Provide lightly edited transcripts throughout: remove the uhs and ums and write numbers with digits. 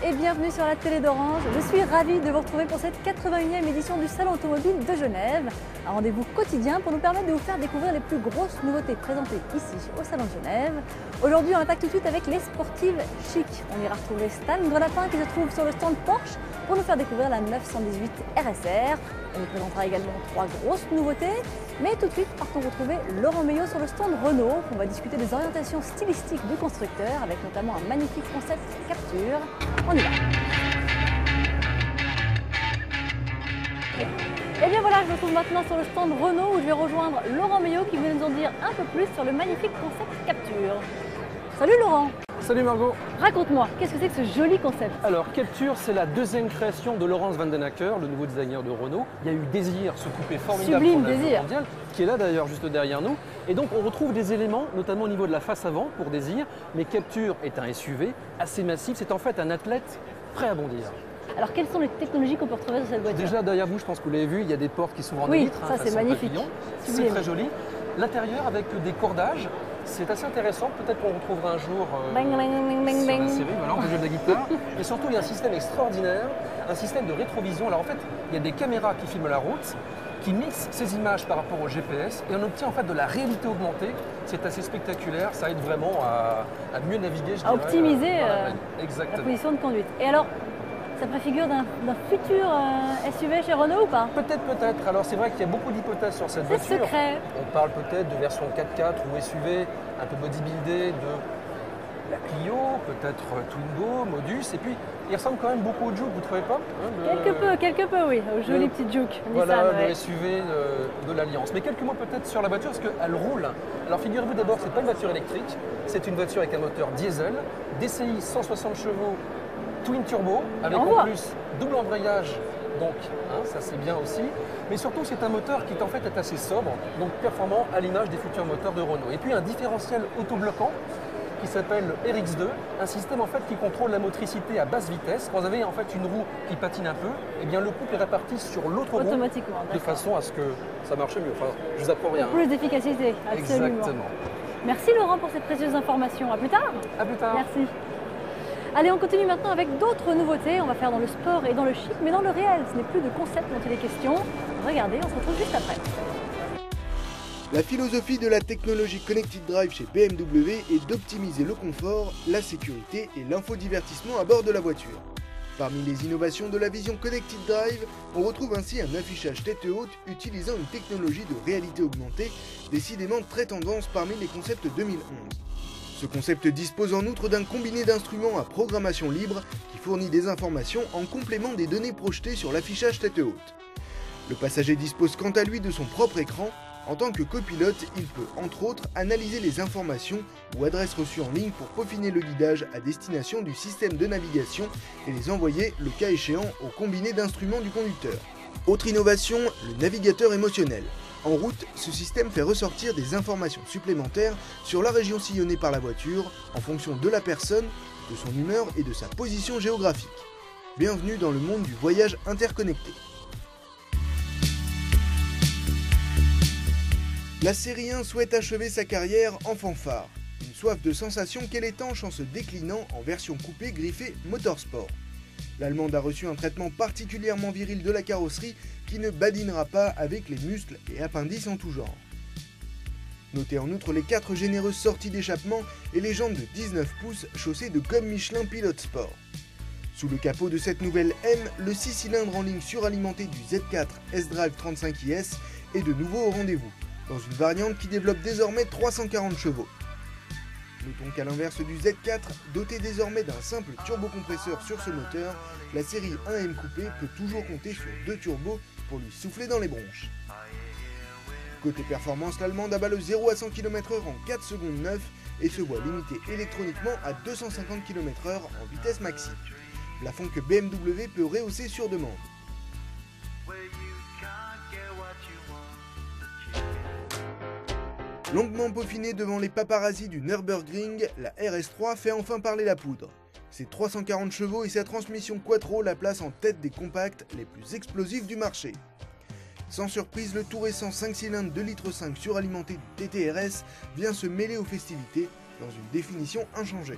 Et bienvenue sur la télé d'Orange. Je suis ravie de vous retrouver pour cette 81e édition du Salon automobile de Genève. Un rendez-vous quotidien pour nous permettre de vous faire découvrir les plus grosses nouveautés présentées ici au Salon de Genève. Aujourd'hui, on attaque tout de suite avec les sportives chic. On ira retrouver Stan Grelapin qui se trouve sur le stand Porsche pour nous faire découvrir la 918 RSR. On nous présentera également 3 grosses nouveautés. Mais tout de suite, partons retrouver Laurent Meillot sur le stand Renault. On va discuter des orientations stylistiques du constructeur avec notamment un magnifique concept Capture. On y va. Et bien voilà, je me trouve maintenant sur le stand Renault où je vais rejoindre Laurent Meillot qui va nous en dire un peu plus sur le magnifique concept Capture. Salut Laurent. Salut Margot. Raconte-moi, qu'est-ce que c'est que ce joli concept? Alors Capture, c'est la deuxième création de Laurens van den Acker, le nouveau designer de Renault. Il y a eu Désir, ce coupé formidable Sublime Désir mondial, qui est là d'ailleurs juste derrière nous. Et donc on retrouve des éléments, notamment au niveau de la face avant pour Désir, mais Capture est un SUV assez massif, c'est en fait un athlète prêt à bondir. Alors quelles sont les technologies qu'on peut retrouver sur cette voiture? Déjà derrière vous, je pense que vous l'avez vu, il y a des portes qui s'ouvrent en oui, vitre. ça c'est magnifique. C'est très joli. L'intérieur avec des cordages. C'est assez intéressant, peut-être qu'on retrouvera un jour bang, bang, bang, bang, sur bang. la série, voilà, on peut jouer de la guitare. Et surtout, il y a un système extraordinaire, un système de rétrovision. Alors en fait, il y a des caméras qui filment la route, qui mixent ces images par rapport au GPS, et on obtient en fait de la réalité augmentée. C'est assez spectaculaire, ça aide vraiment à mieux naviguer, je dirais, optimiser la position de conduite. Et alors, ça préfigure d'un futur SUV chez Renault ou pas? Peut-être, peut-être. Alors c'est vrai qu'il y a beaucoup d'hypothèses sur cette voiture. C'est secret. On parle peut-être de version 4x4 ou SUV un peu bodybuildé de la Clio, peut-être Twingo, Modus, et puis il ressemble quand même beaucoup au Juke, vous ne trouvez pas Quelque peu, oui, au joli petit Juke. Voilà, Nissan, le ouais. SUV de l'Alliance. Mais quelques mots peut-être sur la voiture, parce qu'elle roule. Alors figurez-vous d'abord, c'est pas une voiture électrique, c'est une voiture avec un moteur diesel, DCI 160 chevaux, twin turbo, avec en plus double embrayage, donc ça c'est bien aussi. Mais surtout c'est un moteur qui en fait est assez sobre, donc performant à l'image des futurs moteurs de Renault. Et puis un différentiel autobloquant qui s'appelle le RX2, un système en fait qui contrôle la motricité à basse vitesse. Quand vous avez en fait une roue qui patine un peu, et bien le couple est réparti sur l'autre roue de façon à ce que ça marche mieux. Enfin, je vous apprends rien. Pour plus d'efficacité, absolument. Exactement. Merci Laurent pour ces précieuses informations. À plus tard. À plus tard. Merci. Allez, on continue maintenant avec d'autres nouveautés. On va faire dans le sport et dans le chic, mais dans le réel. Ce n'est plus de concept dont il est question. Regardez, on se retrouve juste après. La philosophie de la technologie Connected Drive chez BMW est d'optimiser le confort, la sécurité et l'infodivertissement à bord de la voiture. Parmi les innovations de la vision Connected Drive, on retrouve ainsi un affichage tête haute utilisant une technologie de réalité augmentée, décidément très tendance parmi les concepts 2011. Ce concept dispose en outre d'un combiné d'instruments à programmation libre qui fournit des informations en complément des données projetées sur l'affichage tête haute. Le passager dispose quant à lui de son propre écran. En tant que copilote, il peut entre autres analyser les informations ou adresses reçues en ligne pour peaufiner le guidage à destination du système de navigation et les envoyer, le cas échéant, au combiné d'instruments du conducteur. Autre innovation, le navigateur émotionnel. En route, ce système fait ressortir des informations supplémentaires sur la région sillonnée par la voiture en fonction de la personne, de son humeur et de sa position géographique. Bienvenue dans le monde du voyage interconnecté. La série 1 souhaite achever sa carrière en fanfare. Une soif de sensation qu'elle étanche en se déclinant en version coupée griffée Motorsport. L'Allemande a reçu un traitement particulièrement viril de la carrosserie qui ne badinera pas avec les muscles et appendices en tout genre. Notez en outre les 4 généreuses sorties d'échappement et les jantes de 19 pouces chaussées de gomme Michelin Pilot Sport. Sous le capot de cette nouvelle M, le 6 cylindres en ligne suralimenté du Z4 S-Drive 35IS est de nouveau au rendez-vous, dans une variante qui développe désormais 340 chevaux. Notons qu'à l'inverse du Z4, doté désormais d'un simple turbocompresseur sur ce moteur, la série 1M Coupé peut toujours compter sur 2 turbos pour lui souffler dans les bronches. Côté performance, l'allemande abat le 0 à 100 km/h en 4 secondes 9 et se voit limitée électroniquement à 250 km/h en vitesse maxi. Plafond que BMW peut rehausser sur demande. Longuement peaufinée devant les paparazzis du Nürburgring, la RS3 fait enfin parler la poudre. Ses 340 chevaux et sa transmission quattro la placent en tête des compacts les plus explosifs du marché. Sans surprise, le tout récent 5 cylindres 2,5 litres suralimenté du TTRS vient se mêler aux festivités dans une définition inchangée.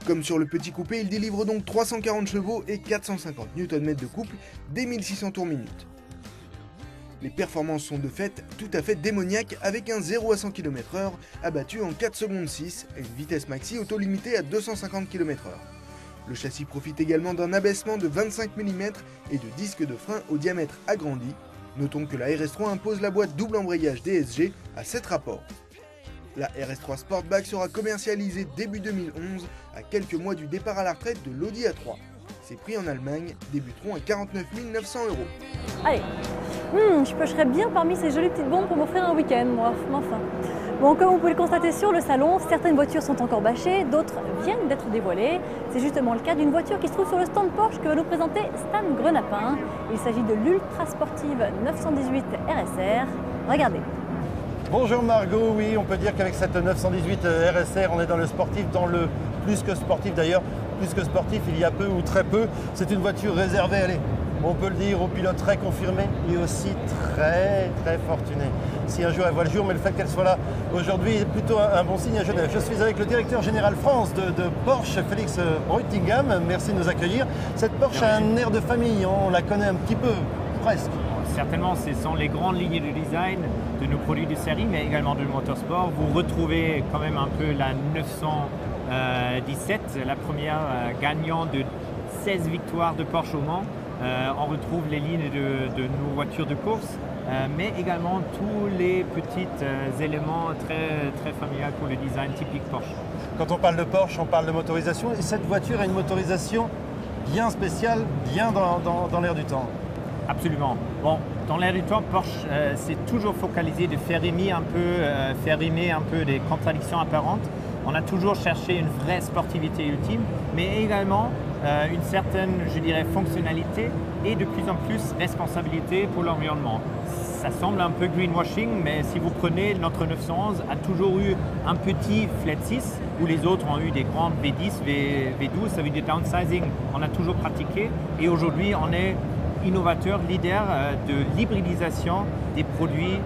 Comme sur le petit coupé, il délivre donc 340 chevaux et 450 Nm de couple dès 1600 tours minute. Les performances sont de fait tout à fait démoniaques avec un 0 à 100 km/h abattu en 4 secondes 6 et une vitesse maxi auto-limitée à 250 km/h. Le châssis profite également d'un abaissement de 25 mm et de disques de frein au diamètre agrandi. Notons que la RS3 impose la boîte double embrayage DSG à 7 rapports. La RS3 Sportback sera commercialisée début 2011 à quelques mois du départ à la retraite de l'Audi A3. Ses prix en Allemagne débuteront à 49 900 €. Allez, je piocherais bien parmi ces jolies petites bombes pour m'offrir un week-end, moi, enfin. Bon, comme vous pouvez le constater sur le salon, certaines voitures sont encore bâchées, d'autres viennent d'être dévoilées. C'est justement le cas d'une voiture qui se trouve sur le stand Porsche que va nous présenter Stan Grenapin. Il s'agit de l'Ultra Sportive 918 RSR. Regardez. Bonjour Margot, oui, on peut dire qu'avec cette 918 RSR, on est dans le sportif, dans le plus que sportif d'ailleurs. Plus que sportif, il y a peu ou très peu. C'est une voiture réservée, allez, on peut le dire, aux pilotes très confirmés et aussi très fortunés. Si un jour elle voit le jour, mais le fait qu'elle soit là aujourd'hui est plutôt un bon signe à Genève. Je suis avec le directeur général France de Porsche, Félix Breutingham. Merci de nous accueillir. Cette Porsche a un air de famille, on la connaît un petit peu, presque. Certainement, ce sont les grandes lignes de design de nos produits de série, mais également de motorsport. Vous retrouvez quand même un peu la 917, la première gagnant de 16 victoires de Porsche au Mans. On retrouve les lignes de nos voitures de course, mais également tous les petits éléments très familiaux pour le design typique Porsche. Quand on parle de Porsche, on parle de motorisation, et cette voiture a une motorisation bien spéciale, bien dans l'air du temps. Absolument. Bon, dans l'air du temps, Porsche s'est toujours focalisé de faire rimer un peu des contradictions apparentes. On a toujours cherché une vraie sportivité ultime, mais également une certaine, je dirais, fonctionnalité et de plus en plus responsabilité pour l'environnement. Ça semble un peu greenwashing, mais si vous prenez, notre 911 a toujours eu un petit flat 6, où les autres ont eu des grandes V10, V12, ça veut dire downsizing. On a toujours pratiqué et aujourd'hui on est innovateur, leader de l'hybridisation des produits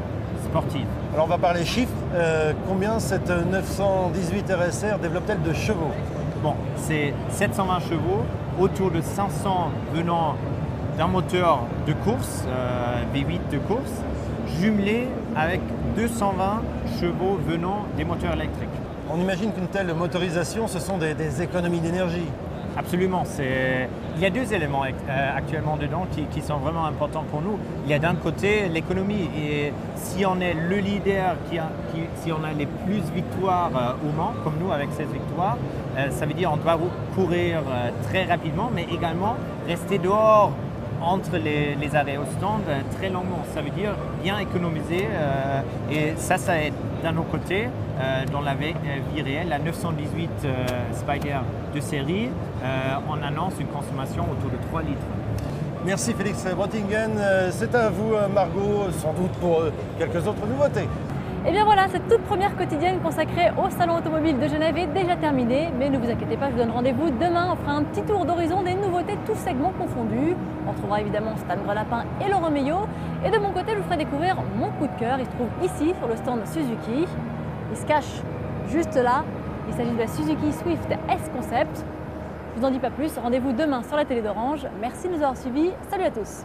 sportifs. Alors on va parler chiffres. Combien cette 918 RSR développe-t-elle de chevaux? Bon, c'est 720 chevaux, autour de 500 venant d'un moteur de course, V8 de course, jumelé avec 220 chevaux venant des moteurs électriques. On imagine qu'une telle motorisation, ce sont des économies d'énergie. Absolument. Il y a deux éléments actuellement dedans qui sont vraiment importants pour nous. Il y a d'un côté l'économie, et si on est le leader, si on a les plus victoires au Mans, comme nous avec 16 victoires, ça veut dire qu'on doit courir très rapidement, mais également rester dehors entre les arrêts au stand très longuement. Ça veut dire bien économiser et ça aide d'un autre côté. Dans la vie réelle, la 918 Spider de série, on annonce une consommation autour de 3 litres. Merci Félix Breutingham. C'est à vous Margot, sans doute pour quelques autres nouveautés. Et bien voilà, cette toute première quotidienne consacrée au Salon Automobile de Genève est déjà terminée. Mais ne vous inquiétez pas, je vous donne rendez-vous demain. On fera un petit tour d'horizon des nouveautés, tous segments confondus. On retrouvera évidemment Stan Grenapin et Laurent Meillot. Et de mon côté, je vous ferai découvrir mon coup de cœur. Il se trouve ici, sur le stand Suzuki. Il se cache juste là. Il s'agit de la Suzuki Swift S Concept. Je vous en dis pas plus. Rendez-vous demain sur la télé d'Orange. Merci de nous avoir suivis. Salut à tous.